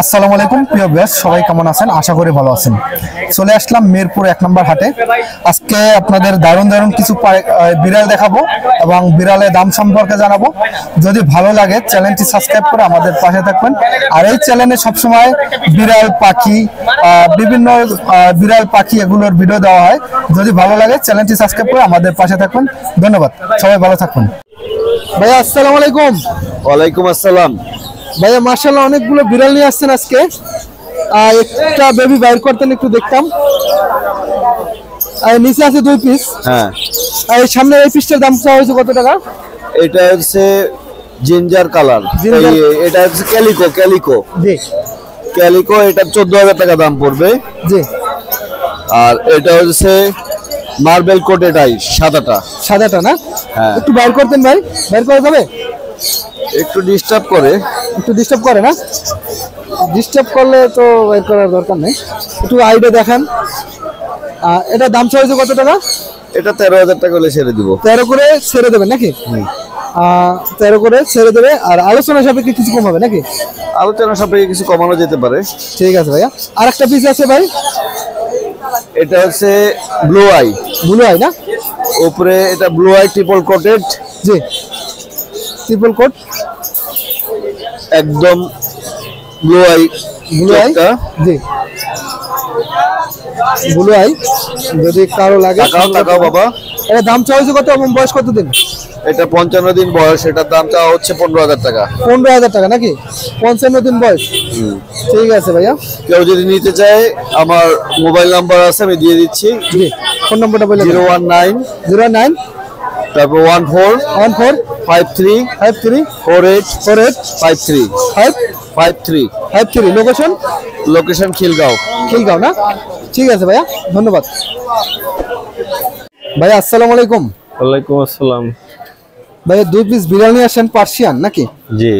আসসালামু আলাইকুম প্রিয় ভিউয়ার্স, সবাই কেমন আছেন? আশা করি ভালো আছেন। চলে আসলাম মিরপুর 1 নম্বর হাটে। আজকে আপনাদের দারুণ দারুণ কিছু বিড়াল দেখাবো এবং বিড়ালের দাম সম্পর্কে জানাবো। যদি ভালো লাগে চ্যানেলটি সাবস্ক্রাইব করে আমাদের পাশে থাকবেন। আর এই চ্যানেলে সবসময় বিড়াল পাখি, বিভিন্ন বিড়াল পাখি এগুলোর ভিডিও দেওয়া হয়। যদি ভালো লাগে চ্যানেলটি সাবস্ক্রাইব করে আমাদের পাশে থাকবেন। ধন্যবাদ, সবাই ভালো থাকবেন। ভাইয়া আসসালামু আলাইকুম। ওয়ালাইকুম আসসালাম। ভাইয়া মাশাআল্লাহ অনেকগুলো বিড়াল নিয়ে আসছেন আজকে। একটা বেবি বাইর করতেন, একটু দেখতাম। আর নিচে আছে 2 পিস। হ্যাঁ, আর সামনে এই পিসটার দাম হয়েছে কত টাকা? এটা হচ্ছে জিঞ্জার কালার, এটা হচ্ছে ক্যালিকো। জি ক্যালিকো, এটা 14,000 টাকা দাম পড়বে। জি। আর এটা হচ্ছে মার্বেল কোটেড আই, সাদাটা না? হ্যাঁ, একটু বাইর করতেন ভাই, বাইর করা যাবে? একটু ডিস্টার্ব করে না? ডিস্টার্ব করলে তো বাইর করার দরকার নেই। একটু আইডিয়া দেখান। এটা দাম হয়েছে কত টাকা? এটা 13,000 টাকা হলে ছেড়ে দিব। 13 করে ছেড়ে দেবেন নাকি? 13 করে ছেড়ে দেবে। আর আলোচনা সাপেক্ষে কিছু কম হবে নাকি? আলোচনা সাপেক্ষে কিছু কমানো যেতে পারে। ঠিক আছে ভাইয়া। আর একটা পিস আছে ভাই, এটা হচ্ছে ব্লু আই না? উপরে এটা ব্লু আই ট্রিপল কোটেড। জি, ট্রিপল কোট, একদম ব্লু আই। জি, ব্লু আই। যদি কারো লাগে টাকাও বাবা। এটা দাম চাইছে কত এবং বয়স কত দিন? এটা 55 দিন বয়স। এটার দাম চাওয়া হচ্ছে 15,000 টাকা। 15,000 টাকা নাকি? 55 দিন বয়স। ঠিক আছে ভাইয়া। কেউ যদি নিতে চায় আমার মোবাইল নাম্বার আছে, আমি দিয়ে দিচ্ছি। জি, ফোন নাম্বারটা বলে 019 তারপর 1453 48 লোকেশন খিলগাঁও না? ঠিক আছে ভাইয়া, ধন্যবাদ। ভাইয়া আসসালামু আলাইকুম। ওয়ালাইকুম আসসালাম। ভাইয়া 2 পিস বিড়াল নিয়ে আসেন, পার্সিয়ান নাকি? জি।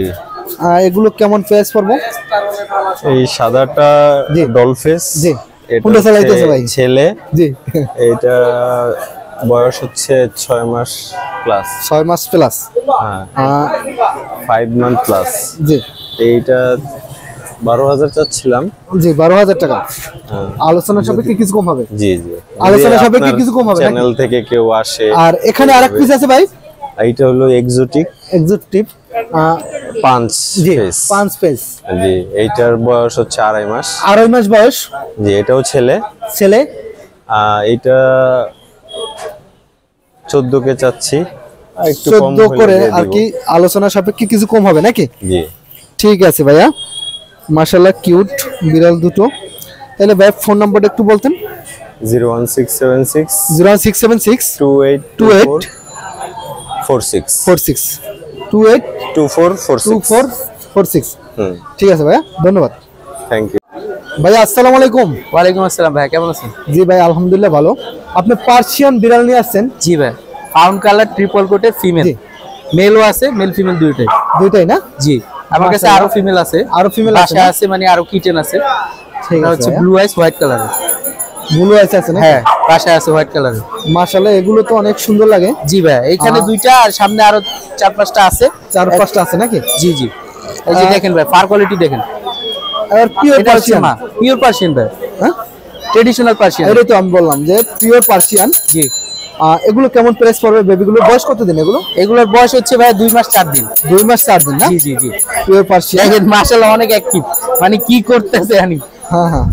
এগুলো কেমন প্রাইস পড়বে? এই সাদাটা ডলফেস। জি, এটা চালাইতেছে ভাই ছেলে। জি। এটা বয়স হচ্ছে 6 মাস প্লাস। 6 মাস প্লাস। হ্যাঁ, 5 মান্থ প্লাস। জি। এইটা 12,000 চাচ্ছিলাম। জি, 12,000 টাকা। আলোচনা সাপেক্ষে কিছু কম হবে? জি। আলোচনা সাপেক্ষে কিছু কম হবে চ্যানেল থেকে কেউ আসে। আর এখানে আরেক পিস আছে ভাই, এইটা হলো এক্সোটিক পাঁচ ফেস। জি, এইটার বয়স হচ্ছে 2.5 মাস। 2.5 মাস বয়স। জি, এটাও ছেলে। এইটা 14 কে চাচ্ছি, একটু কম করে আর কি। আলোচনা সাপেক্ষে কিছু কম হবে নাকি? জি। ঠিক আছে ভাইয়া, মাশাআল্লাহ কিউট বিড়াল দুটো। তাহলে ভাই ফোন নাম্বারটা একটু বলতেন। 01676 282446। ঠিক আছে ভাইয়া, ধন্যবাদ। থ্যাংক ইউ ভাইয়া। আসসালামু আলাইকুম। ওয়ালাইকুম আসসালাম ভাই, কেমন আছেন? জি ভাই, আলহামদুলিল্লাহ ভালো। আপনি পার্সিয়ান বিড়াল নিয়ে আসছেন? জি ভাই, ফাউন্ড কালার ট্রিপল কোটের ফিমেল। মেলও আছে, মেল ফিমেল দুইটাই না? জি, আমার কাছে আরো ফিমেল আছে। আছে মানে আরো কিটেন আছে। ঠিক আছে। হচ্ছে ব্লু আইস হোয়াইট কালারের। ব্লু আইস আছে না? হ্যাঁ, বাসায় আছে হোয়াইট কালারের। মাশাআল্লাহ, এগুলো তো অনেক সুন্দর লাগে। জি ভাই, এখানে দুইটা আর সামনে আরো 4-5টা আছে। 4-5টা আছে নাকি? জি। এই যে দেখেন ভাই, ফার কোয়ালিটি দেখেন। আর পিওর পার্সিয়ান ভাই। হ্যাঁ, ট্রেডিশনাল পার্সিয়ান। এটাই তো আমি বললাম যে পিওর পার্সিয়ান। জি। এগুলো কেমন প্রাইস পড়বে? বেবিগুলোর বয়স কত দিন? এগুলোর বয়স হচ্ছে ভাই 2 মাস 4 দিন। 2 মাস 4 দিন না? জি। Pure Persian. দেখেন মাশাআল্লাহ অনেক অ্যাক্টিভ, মানে কি করতেছে জানি। হ্যাঁ।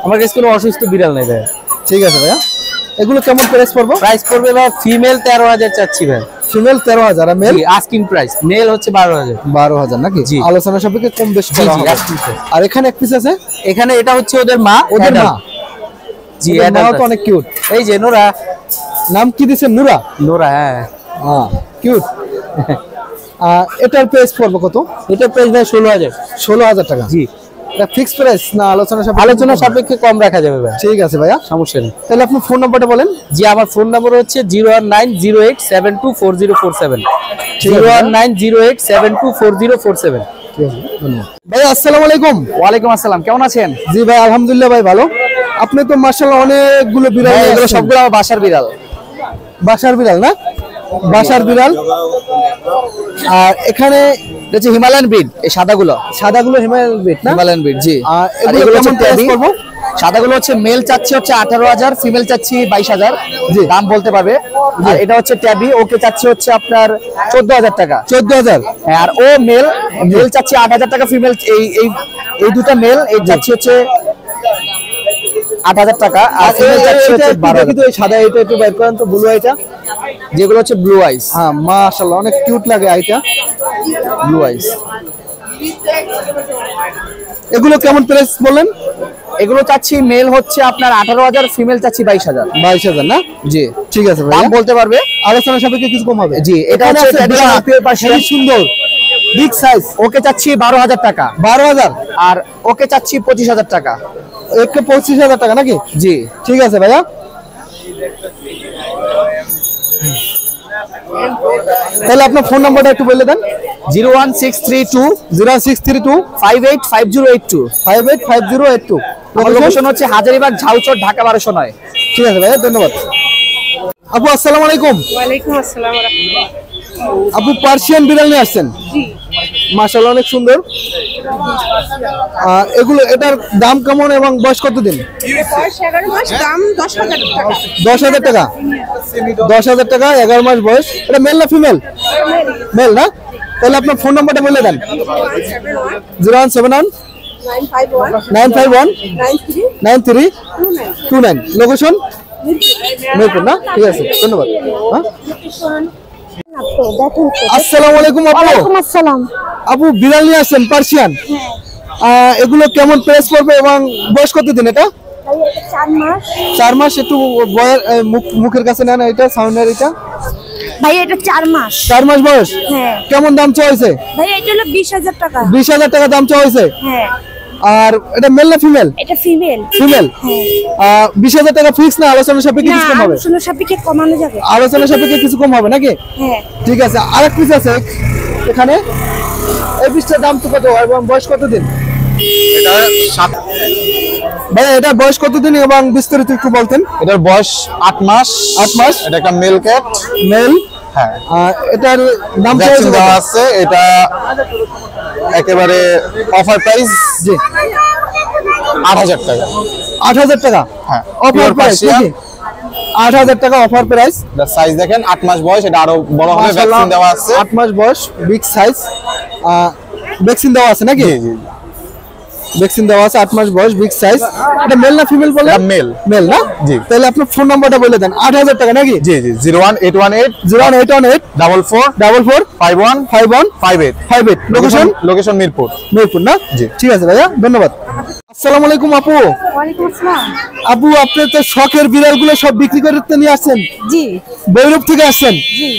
আমার কাছে কোনো অসুস্থ বিড়াল নেই ভাই। ঠিক আছে ভাইয়া। এগুলো কেমন প্রাইস পড়বে? প্রাইস পড়বে ভাই ফিমেল 13,000 চাচ্ছি ভাই। ফিমেল 13,000 আর মেল আস্কিং প্রাইস। মেল হচ্ছে 12,000 নাকি? আলোচনা সাপেক্ষে কম বেশি করা হবে। আর এখানে এক পিস আছে, এখানে এটা হচ্ছে ওদের মা। জি, এটা তো অনেক কিউট। এই যে নোরা। নাম কি দিয়েছেন? নোরা। হ্যাঁ, কিউট। এটার প্রাইস পড়বে কত? এটার প্রাইস ভাই 16,000 টাকা। জি। এটা ফিক্স প্রাইস না আলোচনা সাপেক্ষে কম রাখা যাবে ভাই? ঠিক আছে ভাইয়া, সমস্যা নেই। তাহলে আপনার ফোন নাম্বারটা বলেন। জি, আমার ফোন নাম্বার হচ্ছে 01908724047। 01908724047। ভাই আসসালামু আলাইকুম। ওয়ালাইকুম আসসালাম, কেমন আছেন? জি ভাই, আলহামদুলিল্লাহ ভাই ভালো। আপনি তো মাশাআল্লাহ অনেকগুলো বিড়াল। সবগুলো আমার বাসার বিড়াল। বাসার বিড়াল না? বাসার বিড়াল। আর এখানে এটা হচ্ছে হিমালয়ান ব্রিড, এই সাদাগুলো হিমালয়ান ব্রিড না? হিমালয়ান ব্রিড, জি। আর আর এগুলো এগুলো হচ্ছে কেমন price tabby। পড়বো? সাদাগুলো হচ্ছে মেল চাচ্ছি হচ্ছে 18,000, ফিমেল চাচ্ছি 22,000, দাম বলতে পারবে। আর এটা হচ্ছে ট্যাবি, ওকে চাচ্ছি হচ্ছে আপনার 14,000 টাকা। 14,000। হ্যাঁ, আর ও মেল চাচ্ছি 8,000 টাকা, ফিমেল এই দুটো মেল এই চাচ্ছি হচ্ছে 8,000 টাকা, আর ফিমেল চাচ্ছি হচ্ছে 12,000। কিন্তু এই সাদা এটা একটু বের করেন তো, ব্লু আইটা। যেগুলো হচ্ছে ব্লু আইস, হ্যাঁ মাশাআল্লাহ অনেক কিউট লাগে আইটা, ব্লু আইস। এগুলো কেমন প্রাইস বলেন? এগুলো চাচ্ছি মেল হচ্ছে আপনার 18,000, ফিমেল চাচ্ছি 22,000। 22,000 না? জি, ঠিক আছে দাম ভাইয়া, বলতে পারবে। আলোচনা সাপেক্ষে কিছু কম হবে। জি, এটা এখানে হচ্ছে আছে traditional বিড়াল, pure Persian। খুবই সুন্দর, বিগ সাইজ। ওকে চাচ্ছি 12,000 টাকা, 12,000। আর ওকে চাচ্ছি 25,000 টাকা। একে 25,000 টাকা নাকি? জি, ঠিক আছে ভাইয়া। তাহলে আপনার ফোন নাম্বারটা একটু বলে দেন। 01632 0632 585082। 585082। আমার লোকেশন হচ্ছে হাজারীবাগ, ঝাউচর, ঢাকা 1209। ঠিক আছে ভাইয়া, ধন্যবাদ। আপু আসসালামু আলাইকুম। ওয়ালাইকুম আসসালাম ওয়া রাহমাতুল্লাহ। আপু পার্সিয়ান বিড়াল নিয়ে আসছেন? জি, মাশাআল্লাহ অনেক সুন্দর। এগুলো এটার দাম কেমন এবং বয়স কতদিন? বয়স 11 মাস, দাম 10,000 টাকা। 10,000 টাকা। 10,000 টাকা, 11 মাস বয়স। এটা মেল না ফিমেল? মেল না? তাহলে আপনার ফোন নাম্বারটা বলে দেন। 0171 0171 951 951 93 9329। লোকেশন মিরপুর না? ঠিক আছে, ধন্যবাদ। হ্যাঁ, আসসালামু আলাইকুম আপু। ওয়ালাইকুম আসসালাম। আপু বিড়াল নিয়ে আসছেন পার্সিয়ান, এগুলো কেমন প্রাইস পড়বে এবং বয়স কতদিন এটা? 4 মাস। 4 মাস। একটু মুখের কাছে নেন এটা, সাউন্ডের এটা। ভাই এটা 4 মাস। 4 মাস বয়স। হ্যাঁ কেমন দাম চাওয়া হয়েছে? ভাই এটা হলো 20,000 টাকা। 20,000 টাকা দাম চাওয়া হয়েছে। হ্যাঁ আর এটা মেল না ফিমেল? এটা ফিমেল। ফিমেল। হ্যাঁ 20,000 টাকা ফিক্স না আলোচনা সাপেক্ষে না, কিছু কম হবে? আলোচনা সাপেক্ষে কমানো যাবে। আলোচনা সাপেক্ষে কিছু কম হবে নাকি? হ্যাঁ ঠিক আছে। আরেক পিস আছে এখানে, এই পিসটার দাম তো কত এবং বয়স কতদিন? ভাইয়া এটার বয়স কতদিন এবং বিস্তারিত একটু বলতেন। এটার বয়স 8 মাস। 8 মাস। এটা একটা মেল ক্যাট। মেল। হ্যাঁ, এটার দাম ভ্যাকসিন চাওয়া দেওয়া হয়েছে আছে। এটা একেবারে অফার প্রাইস জি 8,000 টাকা। 8,000 টাকা। হ্যাঁ, অফার pure প্রাইস Persian। নাকি? 8,000 টাকা অফার প্রাইস। এটা সাইজ দেখেন, 8 মাস বয়স, এটা আরো বড় হবে, ভ্যাকসিন দেওয়া আছে। 8 মাস বয়স, বিগ সাইজ। ভ্যাকসিন দেওয়া আছে নাকি? জি জি, ভ্যাকসিন দেওয়া আছে, 8 মাস বয়স, বিগ সাইজ। এটা মেল না ফিমেল বলে? এটা মেল। মেল না? জি। তাহলে আপনার ফোন নাম্বারটা বলে দেন। 8,000 টাকা নাকি? জি জি, 01818 08118 44 44 51 51 58। 58। Location location Mirpur. মিরপুর না? জি। ঠিক আছে ভাইয়া, ধন্যবাদ। আসসালামু আলাইকুম আপু। ওয়ালাইকুম আসসালাম। আপু আপনি তো শখের বিড়ালগুলো সব বিক্রি করতে নিয়ে আসছেন? জি বৈরব থেকে আসছেন? জি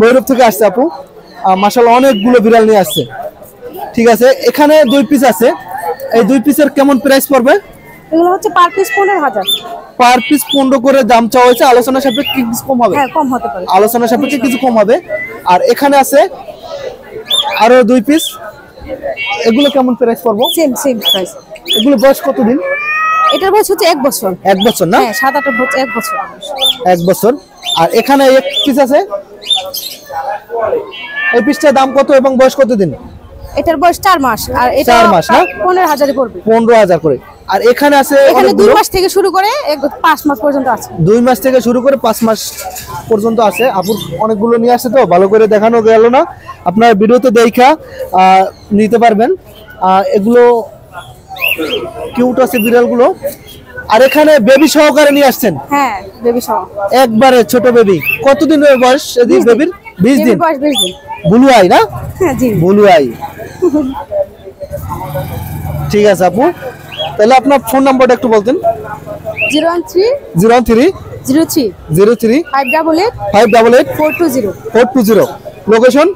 বৈরব থেকে আসছে আপু। মাশাআল্লাহ অনেকগুলো বিড়াল নিয়ে আসছে। ঠিক আছে, এখানে 2 পিস আছে। এই 2 পিসের কেমন প্রাইস পড়বে? এগুলো হচ্ছে পার পিস 15,000। পার পিস 15 করে দাম চাওয়া হয়েছে। আলোচনা সাপেক্ষে কিছু কম হবে? হ্যাঁ কম হতে পারে। আলোচনা সাপেক্ষে কিছু কম হবে। আর এখানে আছে আরো 2 পিস। এগুলো কেমন প্রাইস পড়বো? Same price. এগুলো বয়স কতদিন? এটার বয়স হচ্ছে 1 বছর। 1 বছর না? হ্যাঁ 7-8 বছর, 1 বছর। 1 বছর। আর এখানে এক পিস আছে, এই পিসটার দাম কত এবং বয়স কতদিন? এটার বয়স 4 মাস আর এটা 4 মাস না? 15,000 এ পড়বে। 15,000 করে। আর এখানে আছে এখানে 2 অনেকগুলো। মাস থেকে শুরু করে 5 মাস পর্যন্ত আছে। 2 মাস থেকে শুরু করে 5 মাস পর্যন্ত আছে। আপুর অনেকগুলো নিয়ে আসছে তো ভালো করে দেখানো গেল না, আপনার ভিডিওতে দেখা নিতে পারবেন। এগুলো কিউট আছে বিড়ালগুলো। আর এখানে বেবি সহকারে নিয়ে আসছেন? হ্যাঁ বেবি সহ। একবারে ছোট বেবি। কতদিন বয়স এদিন বেবির? 20 দিন। বেবি বয়স 20 দিন। ব্লু আই না? হ্যাঁ জি। Blue eye. ঠিক আছে আপু, তাহলে আপনার ফোন নাম্বারটা একটু বলতেন। 013 013 03 03 588 588 420। 420। লোকেশন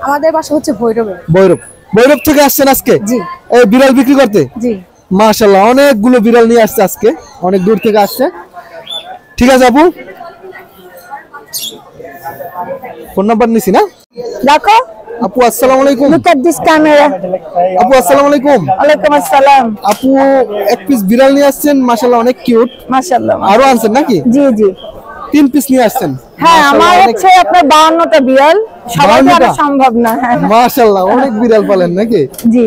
আমাদের বাসা হচ্ছে ভৈরবে। বৈরব। বৈরব থেকে আসছেন আজকে? জি এই বিড়াল বিক্রি করতে? জি। মাশাআল্লাহ অনেকগুলো বিড়াল নিয়ে আসছে আজকে, অনেক দূর থেকে আসছে। ঠিক আছে আপু, ফোন নাম্বার নিছি না? দেখো আপু আসসালামু আলাইকুম। look at this camera। আপু আসসালামু আলাইকুম। ওয়ালাইকুম আসসালাম। আপু এক পিস বিড়াল নিয়ে আসছেন, মাশাআল্লাহ অনেক কিউট। মাশাআল্লাহ। আরো আনছেন নাকি? জি জি। 3 পিস নিয়ে আসছেন। হ্যাঁ আমার মাশাআল্লাহ, অনেক- হচ্ছে আপনার 52টা বিড়াল, সবাই তো 52 টা? আনা সম্ভব না। হ্যাঁ মাশাআল্লাহ, অনেক বিড়াল পালেন নাকি? জি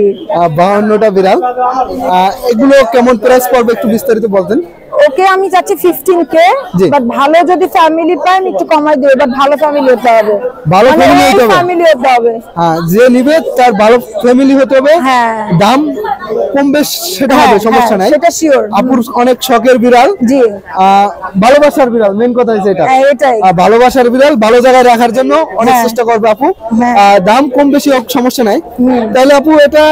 52টা বিড়াল। এগুলো কেমন প্রাইস পড়বে একটু বিস্তারিত বলতেন। ওকে আমি চাচ্ছি 15K, জি। বাট ভালো যদি ফ্যামিলি পান একটু কমাই দিও, বাট ভালো ফ্যামিলি হতে হবে, ভালো family হতে হবে? ফ্যামিলি হতে হবে। হ্যাঁ, যে নিবে তার ভালো ফ্যামিলি হতে হবে। হ্যাঁ। দাম কম বেশ সেটা হবে, হ্যাঁ, সমস্যা নাই। সেটা শিওর। আপুর অনেক শখের বিড়াল, জি ভালোবাসার বিড়াল, মেন কথা হচ্ছে এটা। হ্যাঁ, এটাই। ভালোবাসার বিড়াল ভালো জায়গায় রাখার জন্য অনেক হ্যাঁ। চেষ্টা করবে আপু। হ্যাঁ। দাম কম বেশি হোক সমস্যা নাই। তাহলে আপু এটা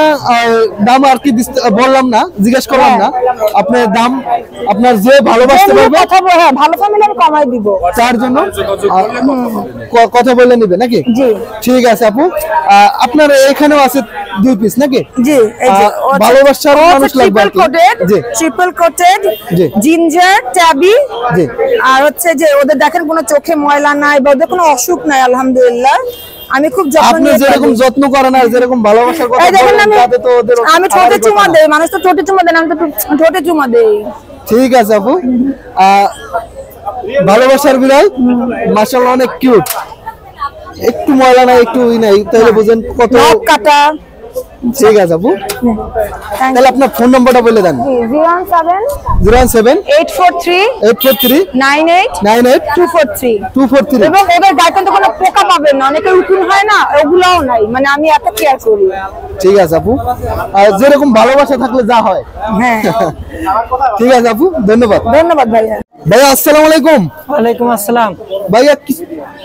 দাম আর কি বললাম না, জিজ্ঞেস করলাম না। আপনার দাম আপনার যে ভালোবাসতে পারবে কথা বল, হ্যাঁ ভালো ফ্যামিলি আমি কমাই দিব। তার জন্য কথা বলে নিবে নাকি? জি ঠিক আছে আপু। আপনার এখানেও আছে 2 পিস নাকি? জি এই যে ভালোবাসার মানুষ লাগবে আর কি। জি ট্রিপল কোটেড জি। জিঞ্জার ট্যাবি, জি আর হচ্ছে যে ওদের দেখেন কোনো চোখে ময়লা নাই বা ওদের কোনো অসুখ নাই আলহামদুলিল্লাহ। আমি খুব যত্ন আপনি নিয়ে যেরকম পালি। যত্ন করেন আর যেরকম ভালোবাসার কথা এই দেখেন বলেন তাতে তো ওদের আমি ঠোঁটে আলাদাই চুমা কথা না। দেই, মানুষ তো ঠোঁটে চুমা দেন, আমি তো ঠোঁটে চুমা দেই। ঠিক আছে আপু। ভালোবাসার বিড়াল মাশাআল্লাহ অনেক কিউট, একটু ময়লা নাই একটু নাই, তাহলে বুঝেন কত। নখ কাটা। ঠিক আছে আপু, তাহলে আপনার ফোন নাম্বারটা বলে দেন। 017 07 843 843 98 98 243। 243। এবং ওদের গায়ে কিন্তু কোনো পোকা পাবেন না, অনেকে উকুন হয় না, ওগুলাও নাই, মানে আমি এত কেয়ার করি। ঠিক আছে আপু, যেরকম ভালোবাসা থাকলে যা হয়। হ্যাঁ ঠিক আছে আপু, ধন্যবাদ। ধন্যবাদ ভাইয়া। ভাইয়া আসসালামু আলাইকুম। ওয়ালাইকুম আসসালাম। ভাইয়া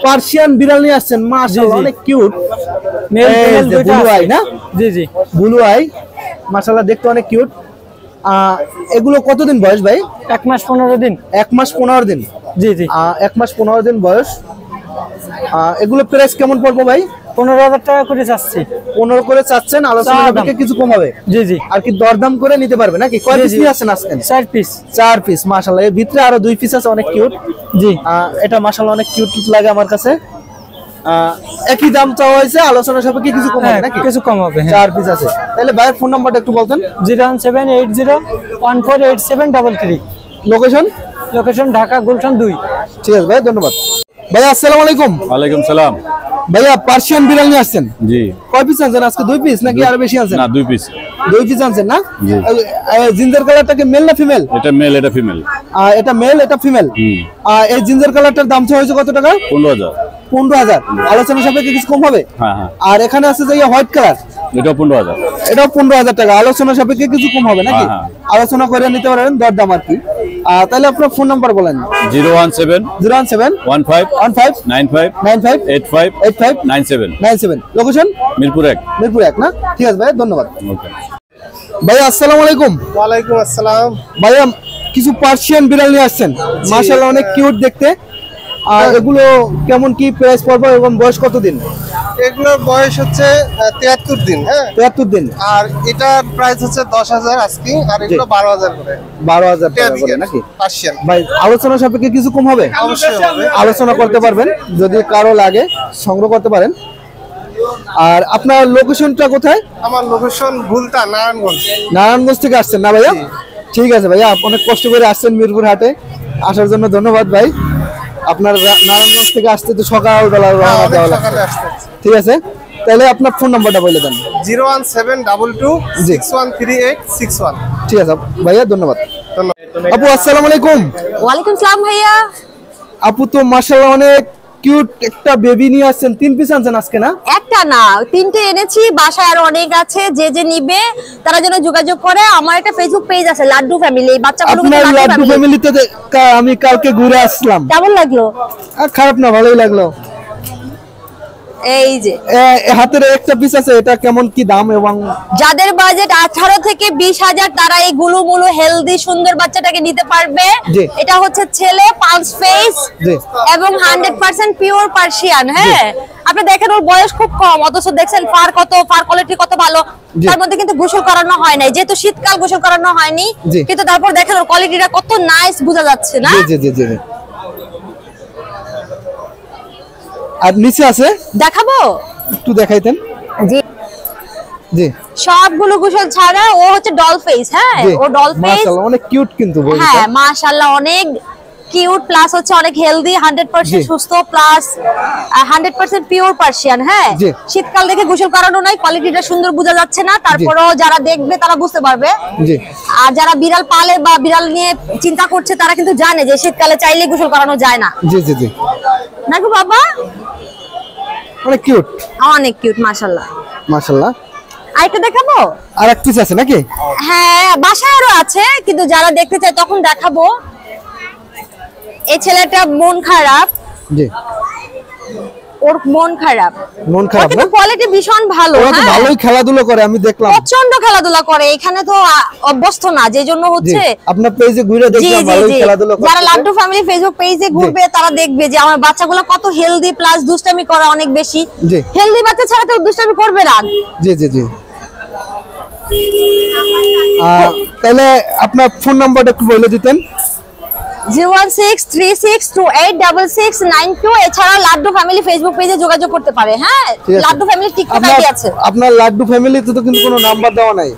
পার্সিয়ান বিড়াল নিয়ে আসছেন, মাশাআল্লাহ অনেক কিউট। মেল ফিমেল দুইটা ব্লু আই না? জি জি ব্লু আই মাশাআল্লাহ দেখতে অনেক কিউট। এগুলো কতদিন বয়স ভাই? 1 মাস 15 দিন। 1 মাস 15 দিন। জি জি 1 মাস 15 দিন বয়স। এগুলো প্রাইস কেমন পড়বে ভাই? 15,000 টাকা করে চাচ্ছি। 15 করে চাচ্ছেন, আলোচনা চা দাম। সাপেক্ষে কিছু কম হবে। জি জি আর কি দরদাম করে নিতে পারবে নাকি? কয় জি, পিস জি। নিয়ে আসছেন আজকে? 4 পিস। 4 পিস মাশাআল্লাহ। এর ভিতরে আরো 2 পিস আছে, অনেক কিউট। জি এটা মাশাআল্লাহ অনেক কিউট লাগে আমার কাছে। একই দাম চাওয়া হয়েছে, আলোচনা সাপেক্ষে কিছু কম হবে হ্যাঁ নাকি? কিছু কম হবে। 4 পিস আছে। তাহলে ভাইয়ের ফোন নাম্বারটা একটু বলতেন। 01780148733। লোকেশন? লোকেশন ঢাকা গুলশান 2। ঠিক আছে ভাই, ধন্যবাদ। ভাইয়া আসসালামু আলাইকুম। ওয়ালাইকুম সালাম। ভাইয়া পার্সিয়ান বিড়াল নিয়ে আসছেন, জি কয় পিস আনছেন আজকে? 2 পিস নাকি আরো বেশি আনছেন? না 2 পিস। 2 পিস আনছেন না? জি। জিঞ্জার কালারটাকে মেল না ফিমেল? এটা মেল এটা ফিমেল। এটা মেল, এটা ফিমেল। এই জিঞ্জার কালারটার দাম চাওয়া হয়েছে কত টাকা? 15,000। 15,000। আলোচনা সাপেক্ষে কিছু কম হবে? হ্যাঁ হ্যাঁ, আর এখানে আছে যে হোয়াইট কালার, এটা 15,000। এটাও 15,000 টাকা। আলোচনা সাপেক্ষে কিছু কম হবে নাকি? হ্যাঁ, আলোচনা করে নিতে পারেন, দরদাম আর কি। তাহলে আপনার ফোন নাম্বার বলেন। 017 017 15 15 95 95 85 85 97। 97। লোকেশন? মিরপুর 1। মিরপুর 1 না? ঠিক আছে ভাই, ধন্যবাদ। ওকে। ভাইয়া আসসালামু আলাইকুম। ওয়ালাইকুম আসসালাম। ভাইয়া কিছু পার্সিয়ান বিড়াল নিয়ে আসছেন, মাশাআল্লাহ অনেক কিউট দেখতে। এগুলো কেমন কি প্রাইস পড়বে এবং বয়স কতদিন? এগুলোর বয়স হচ্ছে 73 দিন। হ্যাঁ, 73 দিন। আর এটার প্রাইস হচ্ছে 10,000 আজকে, আর এগুলো 12,000 করে। 12,000 টাকা করে নাকি? পার্সিয়ান ভাই আলোচনা সাপেক্ষে কিছু কম হবে? অবশ্যই হবে। আলোচনা করতে পারবেন, যদি কারো লাগে সংগ্রহ করতে পারেন। আর আপনার লোকেশনটা কোথায়? আমার লোকেশন ভুলতা, নারায়ণগঞ্জ। নারায়ণগঞ্জ থেকে আসছেন না ভাইয়া? ঠিক আছে ভাইয়া, অনেক কষ্ট করে আসছেন মিরপুর হাটে, আসার জন্য ধন্যবাদ ভাই। আপনার নারায়ণগঞ্জ থেকে আসতে তো সকালবেলা রওনা অনেক দেওয়া সকালে লাগছে। আসতে। ঠিক আছে, তাহলে আপনার ফোন নাম্বারটা বলে দেন। 01722 613861। ঠিক আছে ভাইয়া, ধন্যবাদ। আপু আসসালামু আলাইকুম। ওয়ালাইকুম সালাম ভাইয়া। আপু তো মাশাআল্লাহ অনেক কিউট একটা বেবি নিয়ে আসছেন, 3 পিস আনছেন আজকে না? একটা না 3টে এনেছি, বাসায় আরো অনেক আছে। যে যে নিবে তারা যেন যোগাযোগ করে। আমার একটা ফেসবুক পেজ আছে লাড্ডু ফ্যামিলি, বাচ্চাগুলো আপনার লাড্ডু ফ্যামিলিতে আমি কালকে ঘুরে আসলাম। কেমন লাগলো? খারাপ না, ভালোই লাগলো। এই যে হাতের একটা পিস আছে, এটা কেমন কি দাম? এবং যাদের বাজেট 18 থেকে 20,000 তারা এই গুলু মুলু হেলদি সুন্দর বাচ্চাটাকে নিতে পারবে। জি। এটা হচ্ছে ছেলে, পাঁচ ফেস জি। এবং 100% পিওর পার্সিয়ান। হ্যাঁ, আপনি দেখেন ওর বয়স খুব কম, অথচ দেখছেন ফার কত, ফার কোয়ালিটি কত ভালো। জি। তার মধ্যে কিন্তু গোসল করানো হয় নাই, যেহেতু শীতকাল গোসল করানো হয়নি, জি। কিন্তু তারপর দেখেন ওর কোয়ালিটিটা কত নাইস বোঝা যাচ্ছে না? জি জি জি জি। আর নিচে আছে, দেখাবো? একটু দেখাইতেন। জি, জি সবগুলো গোসল ছাড়া ও হচ্ছে ডল ফেস। হ্যাঁ, জি। ও ডল ফেস। মাশাআল্লাহ অনেক কিউট কিন্তু বলতে। হ্যাঁ মাশাআল্লাহ, অনেক কিউট প্লাস হচ্ছে অনেক হেলদি, 100% সুস্থ প্লাস 100% পিওর পার্সিয়ান। হ্যাঁ, জি। শীতকাল দেখে গোসল করানো নাই, কোয়ালিটিটা সুন্দর বোঝা যাচ্ছে না, তারপরেও যারা দেখবে তারা বুঝতে পারবে। জি। আর যারা বিড়াল পালে বা বিড়াল নিয়ে চিন্তা করছে তারা কিন্তু জানে যে শীতকালে চাইলে গোসল করানো যায় না। জি জি জি, নাকি বাবা? অনেক কিউট, অনেক কিউট মাশাআল্লাহ। মাশাআল্লাহ। আরেকটা দেখাবো? আর এক পিস আছে নাকি? হ্যাঁ, বাসায় আরো আছে, কিন্তু যারা দেখতে চায় তখন দেখাবো। এই ছেলেটা মন খারাপ, জি, ওর মন খারাপ। মন খারাপ কিন্তু না? কোয়ালিটি ভীষণ ভালো। ওরা তো হ্যাঁ, ভালোই খেলাধুলা করে, আমি দেখলাম প্রচন্ড খেলাধুলা করে। এখানে তো অভ্যস্ত না, যে জন্য জি, হচ্ছে। আপনার পেজে ঘুরে জি দেখলাম জি ভালোই জি, খেলাধুলা করে। যারা লাড্ডু ফ্যামিলি ফেসবুক পেজে ঘুরবে তারা দেখবে যে আমার বাচ্চাগুলো কত হেলদি প্লাস দুষ্টামি করে অনেক বেশি। জি। হেলদি বাচ্চা ছাড়া তো দুষ্টামি করবে না। জি জি জি। তাহলে আপনার ফোন নাম্বারটা একটু বলে দিতেন। 01636286692। এছাড়াও লাড্ডু ফ্যামিলি ফেসবুক পেজে যোগাযোগ করতে পারে। হ্যাঁ, ঠিক আছে। লাড্ডু ফ্যামিলি টিকটক আপনার আইডি আছে। আপনার লাড্ডু ফ্যামিলিতে তো কিন্তু কোনো নাম্বার দেওয়া নাই।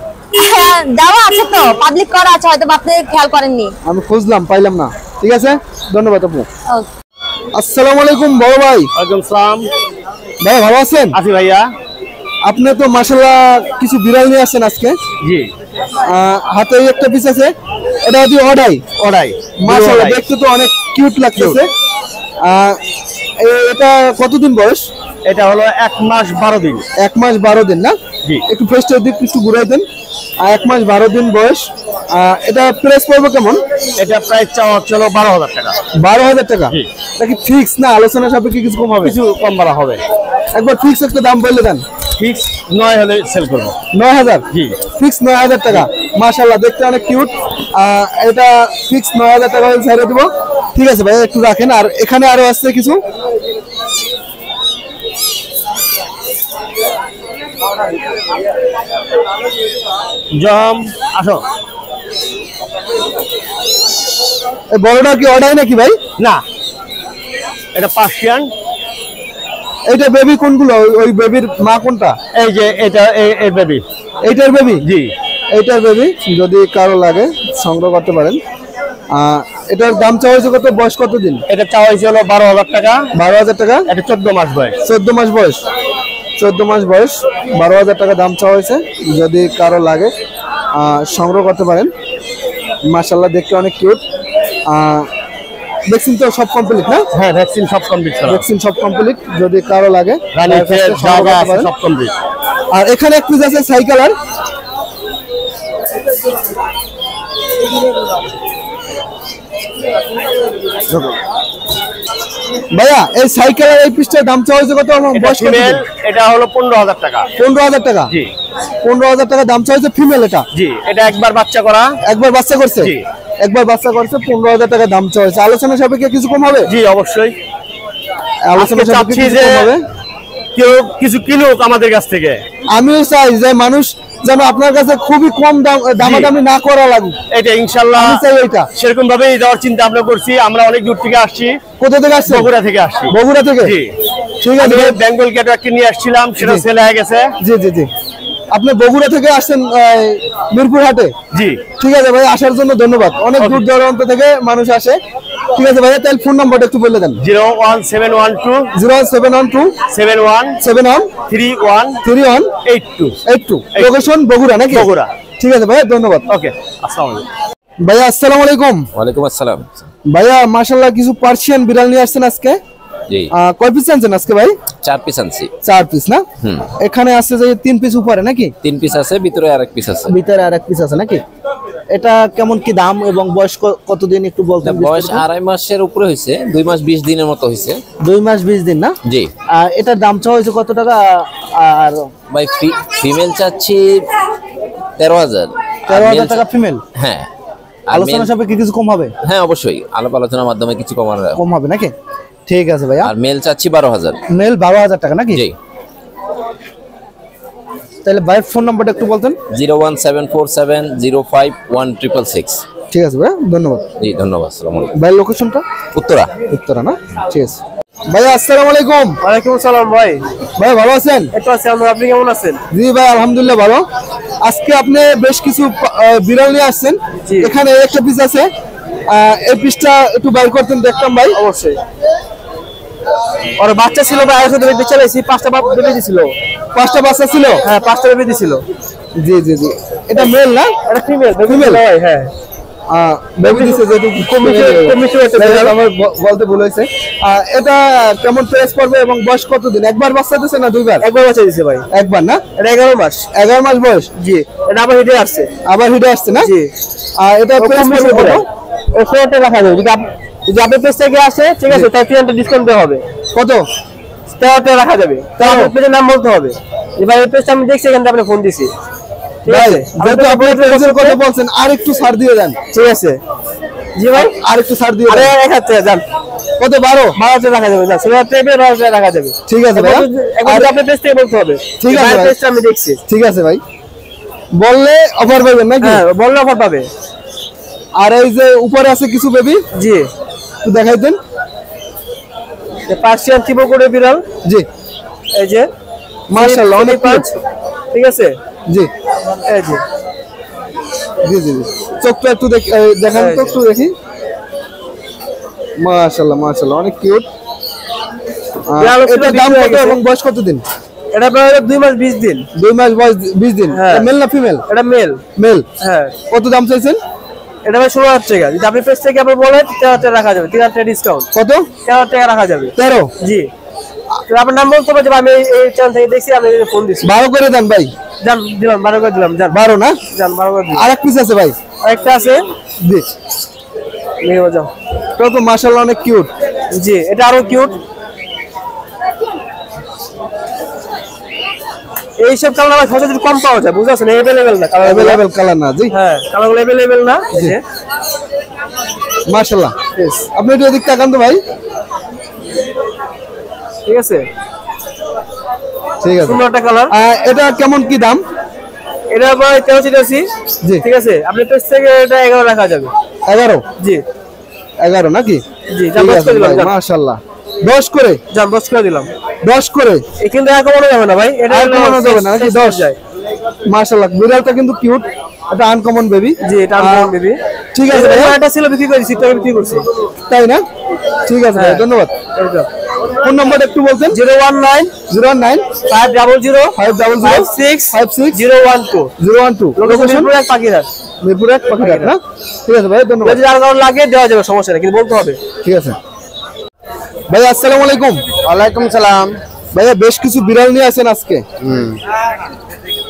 হ্যাঁ, দেওয়া আছে তো, পাবলিক করা আছে, হয়তো আপনি খেয়াল করেননি। আমি খুঁজলাম, পাইলাম না। ঠিক আছে, ধন্যবাদ আপু। Okay. আসসালামু আলাইকুম বড় ভাই। ওয়ালাইকুম সালাম। ভাই ভালো আছেন? আছি ভাইয়া। আপনি তো মাশাআল্লাহ কিছু বিড়াল নিয়ে আসছেন আজকে। জি, হাতে একটা পিস আছে, এটা হচ্ছে অডাই। ওরাই মাশাআল্লাহ দেখতে তো অনেক কিউট লাগতেছে। এটা কতদিন বয়স? এটা হলো 1 মাস 12 দিন। 1 মাস 12 দিন না? জি। একটু ফেস্টের দিক একটু ঘুরাই দেন। 1 মাস 12 দিন বয়স। এটা প্রাইস পড়বে কেমন? এটা প্রাইস চাওয়া হচ্ছিল 12,000 টাকা। 12,000 টাকা? জি। নাকি ফিক্স না আলোচনা সাপেক্ষে কিছু কম হবে? কিছু কম বাড়া হবে। একবার ফিক্স একটা দাম বলে দেন। ফিক্স 9 হলে সেল করব। 9,000? জি। ফিক্স 9,000 টাকা। মাশাআল্লাহ দেখতে অনেক কিউট। এটা ফিক্স 9,000 টাকা হলে ছেড়ে দেবো। ঠিক আছে ভাই, একটু রাখেন। আর এখানে আরো আছে কিছু। জম আসো। এই বড়টা কি অর্ডার নাকি ভাই? না, এটা পার্সিয়ান। এইটা বেবি কোনগুলো? ওই বেবির মা কোনটা? এই যে এটা এই বেবি। এইটার বেবি? জি। এইটার বেবি যদি কারো লাগে সংগ্রহ করতে পারেন। এটার দাম চাওয়া হয়েছে কত? বয়স কত দিন? এটা চাওয়া হয়েছিল 12,000 টাকা। 12,000 টাকা? এটা 14 মাস বয়স। 14 মাস বয়স। 14 মাস বয়স, 12,000 টাকা দাম চাওয়া হয়েছে। যদি কারো লাগে সংগ্রহ করতে পারেন। মাশাআল্লাহ দেখতে অনেক কিউট। ভ্যাকসিন তো সব কমপ্লিট না? হ্যাঁ, ভ্যাকসিন সব কমপ্লিট করা। ভ্যাকসিন সব কমপ্লিট। যদি কারো লাগে রানী ফের জায়গা আছে সব কমপ্লিট। আর এখানে এক পিস আছে সাইকেলার। ভাইয়া এই সাইকেলের এই পিসটার দাম চাওয়া হয়েছে কত? আমার এটা বয়স কত? ফিমেল, এটা হলো 15,000 টাকা। 15,000 টাকা? জি। 15,000 টাকা দাম চাওয়া হয়েছে ফিমেল। এটা জি, এটা একবার বাচ্চা করা। একবার বাচ্চা করছে? জি। একবার বাচ্চা করছে, 15,000 টাকা দাম চাওয়া হয়েছে। আলোচনা সাপেক্ষে কিছু কম হবে? জি, অবশ্যই। আলোচনা আজকে সাপেক্ষে চাচ্ছি কিছু যে কম হবে? কেউ কিছু কিনুক আমাদের কাছ থেকে। আমিও চাই যে মানুষ যেন আপনার কাছে খুবই কম দামাদামি না করা লাগুক। এটা ইনশাআল্লাহ আমি চাই এটা। সেরকম ভাবেই দেওয়ার চিন্তা ভাবনা করছি। আমরা অনেক দূর থেকে আসছি। কোথা থেকে আসছে? বগুড়া থেকে আসছি। বগুড়া থেকে? জি। ঠিক আছে। আমি বেঙ্গল ক্যাট একটা নিয়ে আসছিলাম, সেটা জি। সেল হয়ে গেছে। জি জি জি। আপনি বগুড়া থেকে আসছেন মিরপুর হাটে? জি। ঠিক আছে ভাই, আসার জন্য ধন্যবাদ। অনেক দূর দূরান্ত থেকে মানুষ আসে। ঠিক আছে ভাইয়া, তাহলে ফোন নাম্বারটা একটু বলে দেন। 01712 01712 71 71 31 31 82। 82। লোকেশন বগুড়া নাকি? বগুড়া। ঠিক আছে ভাইয়া, ধন্যবাদ। ওকে, আসসালামু আলাইকুম। ভাইয়া আসসালামু আলাইকুম। ওয়ালাইকুম আসসালাম। ভাইয়া মাশাআল্লাহ কিছু পার্সিয়ান বিড়াল নিয়ে আসছেন আজকে। জি, কয় পিস আনছেন আজকে ভাই? 4 পিস আনছি। 4 পিস না? এখানে আছে যে 3 পিস উপরে নাকি? 3 পিস আছে, ভিতরে আরেক পিস আছে। ভিতরে আরেক পিস আছে নাকি? এটা কেমন কি দাম এবং বয়স কতদিন একটু বলতেন? বয়স 2.5 মাসের উপরে হয়েছে, 2 মাস 20 দিনের মতো হয়েছে। 2 মাস 20 দিন না? জি। এটার দাম চাওয়া হয়েছে কত টাকা? আর ভাই ফিমেল চাচ্ছি 13,000। 13,000 টাকা ফিমেল? হ্যাঁ। আলোচনা সাপেক্ষে কিছু কম হবে? হ্যাঁ, অবশ্যই আলাপ আলোচনার মাধ্যমে কিছু কম হবে নাকি? ঠিক আছে ভাইয়া। আর মেল চাচ্ছি 12,000। মেল 12,000 টাকা নাকি? জি। তাহলে ভাইয়ের ফোন নাম্বারটা একটু বলতেন। 01747051666। ঠিক আছে ভাই, ধন্যবাদ। জি, ধন্যবাদ। আসসালামু আলাইকুম। ভাইয়ের লোকেশনটা? উত্তরা। উত্তরা না? ঠিক আছে ভাইয়া, আসসালামু আলাইকুম। ওয়ালাইকুম আসসালাম ভাই। ভাই ভালো আছেন? একটু আছি আমরা, আপনি কেমন আছেন? জি ভাই, আলহামদুলিল্লাহ ভালো। আজকে আপনি বেশ কিছু বিড়াল নিয়ে আসছেন। এখানে একটা পিস আছে, এই পিসটা একটু বাইর করতেন দেখতাম ভাই। অবশ্যই। ওর বাচ্চা ছিল ভাই, আড়াইশো বেবি চালাইছি, 5টা বেবি দিছিল। 5টা বাচ্চা ছিল? হ্যাঁ 5টা বেবি দিছিল। জি জি জি। এটা মেল না? এটা ফিমেল। ফিমেল ভাই হ্যাঁ। বেবি দিছে যেহেতু আমার বলতে ভুল হয়েছে। এটা কেমন প্রাইস পড়বে এবং বয়স কতদিন? একবার বাচ্চা দিছে না দুইবার? একবার বাচ্চা দিছে ভাই। একবার না? এটা 11 মাস। 11 মাস বয়স? জি। এটা আবার হিটে আসছে। আবার হিটে আসছে না? জি। এটা প্রাইস পড়বে কত? ও 100 রাখা যাবে। যদি আপনার পেজ থেকে আসে ঠিক আছে, তাই 300 ডিসকাউন্ট দেওয়া হবে। কত? 13 রাখা যাবে। তাও আপনার পেজের নাম বলতে হবে। এবার এই পেজটা আমি দেখছি, এখান থেকে আপনি ফোন দিছি। ভাই যেহেতু আপনি পেজের কথা বলছেন আর একটু ছাড় দিয়ে দেন। ঠিক আছে। জি ভাই আর একটু ছাড় দিয়ে দেন। আরে 1000 যান। কত? 12 রাখা যাবে। যান সেটা টেপে 12 রাখা যাবে। ঠিক আছে ভাই। আর আপনার পেজ থেকে বলতে হবে। ঠিক আছে ভাই, পেজটা আমি দেখছি। ঠিক আছে ভাই। বললে অফার পাবেন নাকি? হ্যাঁ বললে অফার পাবে। আর এই যে উপরে আছে কিছু বেবি, জি একটু দেখাই দেন। পার্সিয়ান ট্রিপল কোটের বিড়াল। জি। এই যে মাশাআল্লাহ অনেক পাঁচ। ঠিক আছে। জি এই যে জি জি জি। চোখটা একটু দেখান তো, একটু দেখি। মাশাআল্লাহ মাশাআল্লাহ অনেক কিউট। এটার দাম কত এবং বয়স কত দিন? এটা প্রায় 2 মাস 20 দিন। 2 মাস বয়স 20 দিন। হ্যাঁ। মেল না ফিমেল? এটা মেল। মেল। হ্যাঁ। কত দাম চাইছেন? এটা ভাই 16,000 টাকা। যদি আপনি পেজ থেকে আপনি বলেন 13,000 রাখা যাবে। 3,000 টাকা ডিসকাউন্ট। কত? 13,000 টাকা রাখা যাবে। 13? জি। তো আপনার নাম বলতে হবে যে আমি এই চ্যানেল থেকে দেখছি, আমি ফোন দিছি। 12 করে দেন ভাই। জান দিলাম, 12 করে দিলাম। জান 12 না? জান 12 করে দিলাম। আরেক পিস আছে ভাই? আরেকটা আছে। জি। নিয়ে যাও। তো মাশাআল্লাহ অনেক কিউট। জি এটা আরো কিউট। এইসব কালার আমার সহজে কম পাওয়া যায়, বুঝতে পারছেন? अवेलेबल না কালার। अवेलेबल কালার না? জি হ্যাঁ কালারগুলো अवेलेबल না। জি মাশাআল্লাহ। আপনি একটু এদিক তাকান তো ভাই। ঠিক আছে। ঠিক আছে। সুন্দর একটা কালার। এটা কেমন কি দাম? এটা প্রায় 13,000। জি। ঠিক আছে। আপনি পেজ থেকে এটা 11 রাখা যাবে। 11? জি 11 নাকি? জি জান 10 করে দিলাম। মাশাআল্লাহ 10 করে? জান 10 করে দিলাম। 10 করে? এখানে আর কমানো যাবে না ভাই। এটা আর কমানো যাবে না নাকি? 10 যায়। মাশাআল্লাহ বিড়ালটা কিন্তু কিউট। এটা আনকমন বেবি। জি এটা আনকমন বেবি। ঠিক আছে ভাই। এটা ছিল বিক্রি করেছি, এটা বিক্রি করছি। তাই না? ঠিক আছে ভাই ধন্যবাদ। ফোন নাম্বারটা একটু বলতেন। 019 500 56 012 012। লোকেশন মিরপুর 1 পাখিরহাট। মিরপুর 1 পাখিরহাট না? ঠিক আছে ভাই ধন্যবাদ। যদি আর কারো লাগে দেওয়া যাবে, সমস্যা নেই, কিন্তু বলতে হবে। ঠিক আছে ভাই। আসসালামু আলাইকুম। ওয়ালাইকুম সালাম। ভাইয়া বেশ কিছু বিড়াল নিয়ে আসেন আজকে।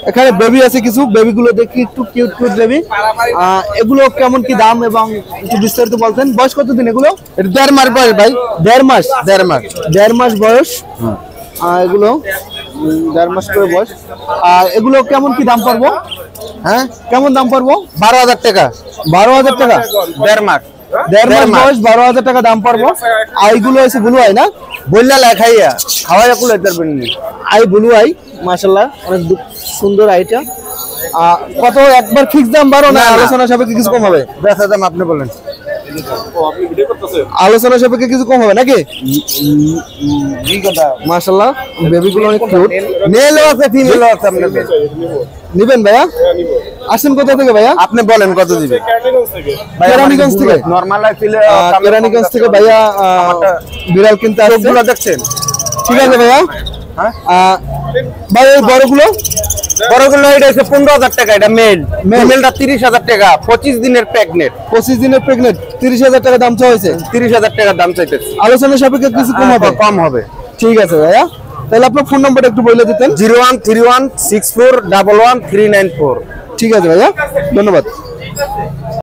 এখানে বেবি আছে কিছু, বেবিগুলো দেখি একটু কিউট কিউট বেবি। এগুলো কেমন কি দাম এবং একটু বিস্তারিত বলতেন। বয়স কত দিন এগুলো? এটা 1.5 মাস বয়স ভাই। 1.5 মাস? 1.5 মাস। 1.5 মাস বয়স। এগুলো 1.5 মাস করে বয়স। এগুলো কেমন কি দাম পড়বো? হ্যাঁ কেমন দাম পড়বো? 12,000 টাকা। 12,000 টাকা? 1.5 মাস। 1.5 মাস বয়স, 12,000 টাকা দাম পড়বো। আইগুলো হচ্ছে ব্লু আই না? বললা লেখাইয়া খাওয়াইয়া কুলে পারবেন না। আই ব্লু আই মাশাআল্লাহ অনেক সুন্দর আইটা। কত একবার ফিক্স দাম 12 না আলোচনা সাপেক্ষে কিছু কম হবে? 10,000 দাম আপনি বলেন। আলোচনা সাপেক্ষে কিছু কম হবে নাকি? মাশাআল্লাহ বেবিগুলো অনেক কিউট। মেলও আছে ফিমেলও আছে আপনাদের। নিবেন ভাইয়া? আসেন কোথা থেকে ভাইয়া? আপনি বলেন কত দিবেন? কেরানীগঞ্জ থেকে? নরমাল আইলে কেরানীগঞ্জ থেকে ভাইয়া বিড়াল কিনতে আসছে। সবগুলো দেখছেন? ঠিক আছে ভাইয়া। হ্যাঁ ভাই এই বড়গুলো? বড়গুলো এটা হচ্ছে 15,000 টাকা। এটা মেল। ফিমেলটা 30,000 টাকা। 25 দিনের প্রেগনেন্ট। 25 দিনের প্রেগনেন্ট। 30,000 টাকা দাম চাওয়া হয়েছে। 30,000 টাকা দাম চাইতেছে। আলোচনা সাপেক্ষে কিছু কম হবে? কম হবে। ঠিক আছে ভাইয়া। তাহলে আপনার ফোন নাম্বারটা একটু বলে দিতেন। 01316411 394। ঠিক আছে ভাইয়া ধন্যবাদ।